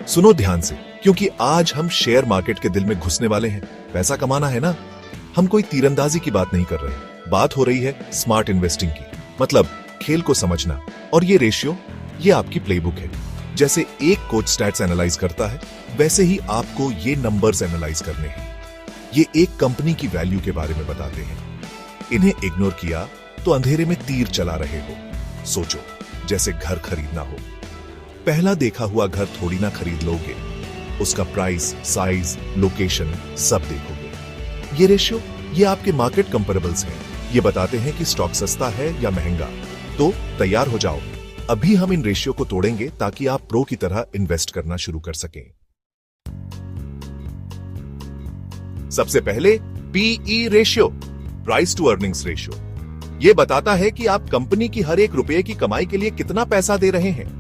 सुनो ध्यान से, क्योंकि आज हम शेयर मार्केट के दिल में घुसने वाले हैं। पैसा कमाना है ना। हम कोई तीरंदाजी की बात नहीं कर रहे। बात हो रही है स्मार्ट इन्वेस्टिंग की, मतलब खेल को समझना। और ये रेशियो, ये आपकी प्लेबुक है। जैसे एक कोच स्टैट्स एनालाइज करता है, वैसे ही आपको ये नंबर्स एनालाइज करने हैं। ये एक कंपनी की वैल्यू के बारे में बताते हैं। इन्हें इग्नोर किया तो अंधेरे में तीर चला रहे हो। सोचो, जैसे घर खरीदना हो। पहला देखा हुआ घर थोड़ी ना खरीद लोगे। उसका प्राइस, साइज, लोकेशन सब देखोगे। ये रेशियो, ये आपके मार्केट कंपेरेबल्स हैं। ये बताते हैं कि स्टॉक सस्ता है या महंगा। तो तैयार हो जाओ, अभी हम इन रेशियो को तोड़ेंगे ताकि आप प्रो की तरह इन्वेस्ट करना शुरू कर सकें। सबसे पहले PE ratio, price to earnings ratio. यह बताता है कि आप कंपनी की हर एक रुपए की कमाई के लिए कितना पैसा दे रहे हैं।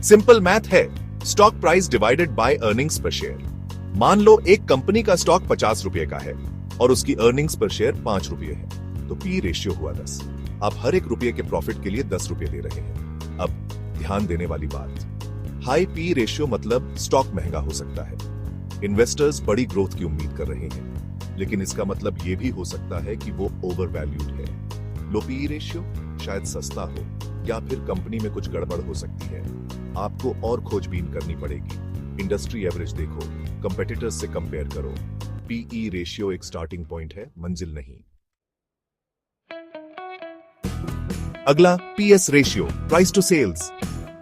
सिंपल मैथ है, stock price divided by earnings पर शेयर। मान लो एक कंपनी का स्टॉक 50 रुपए का है और उसकी अर्निंग्स पर शेयर 5 रुपए है, तो पी रेशियो हुआ 10। आप हर एक रुपये के प्रॉफिट के लिए 10 रुपए दे रहे हैं। अब ध्यान देने वाली बात, हाई पी रेशियो मतलब स्टॉक महंगा हो सकता है। इन्वेस्टर्स बड़ी ग्रोथ की उम्मीद कर रहे हैं, लेकिन इसका मतलब यह भी हो सकता है कि वो ओवर वैल्यूड है। लो पी रेशियो शायद सस्ता हो या फिर कंपनी में कुछ गड़बड़ हो सकती है। आपको और खोजबीन करनी पड़ेगी। इंडस्ट्री एवरेज देखो, कंपेटिटर्स से कंपेयर करो। पीई रेशियो एक स्टार्टिंग पॉइंट है, मंजिल नहीं। अगला PS ratio, price to sales.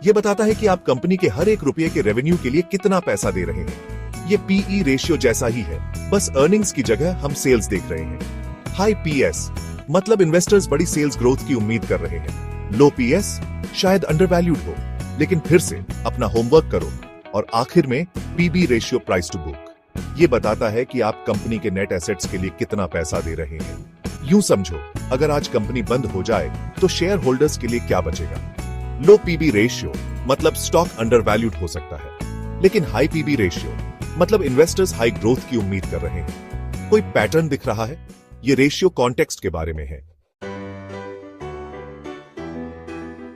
यह बताता है कि आप कंपनी के हर एक रुपये के रेवेन्यू के लिए कितना पैसा दे रहे हैं। यह पीई रेशियो जैसा ही है, बस अर्निंग्स की जगह हम सेल्स देख रहे हैं। हाई पीएस मतलब इन्वेस्टर्स बड़ी सेल्स ग्रोथ की उम्मीद कर रहे हैं। लो पीएस शायद अंडरवैल्यूड हो, लेकिन फिर से अपना होमवर्क करो। और आखिर में PB ratio, price to book. यह बताता है कि आप कंपनी के नेट एसेट्स के लिए कितना पैसा दे रहे हैं। यूं समझो, अगर आज कंपनी बंद हो जाए तो शेयर होल्डर्स के लिए क्या बचेगा। लो पीबी रेशियो मतलब स्टॉक अंडरवैल्यूड हो सकता है, लेकिन हाई पीबी रेशियो मतलब इन्वेस्टर्स हाई ग्रोथ की उम्मीद कर रहे हैं। कोई पैटर्न दिख रहा है? ये रेशियो कॉन्टेक्स्ट के बारे में है।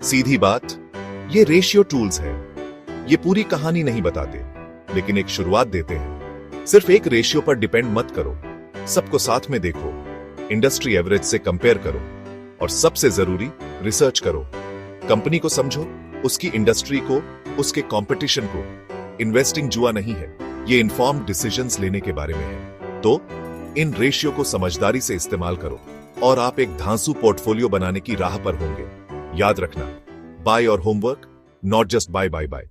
सीधी बात, ये रेशियो टूल्स हैं। ये पूरी कहानी नहीं बताते, लेकिन एक शुरुआत देते हैं। सिर्फ एक रेशियो पर डिपेंड मत करो, सबको साथ में देखो। इंडस्ट्री एवरेज से कंपेयर करो और सबसे जरूरी, रिसर्च करो। कंपनी को समझो, उसकी इंडस्ट्री को, उसके कंपटीशन को। इन्वेस्टिंग जुआ नहीं है, ये इन्फॉर्म्ड डिसीजंस लेने के बारे में है। तो इन रेशियो को समझदारी से इस्तेमाल करो और आप एक धांसू पोर्टफोलियो बनाने की राह पर होंगे। याद रखना, बाय और homework, not just bye bye bye.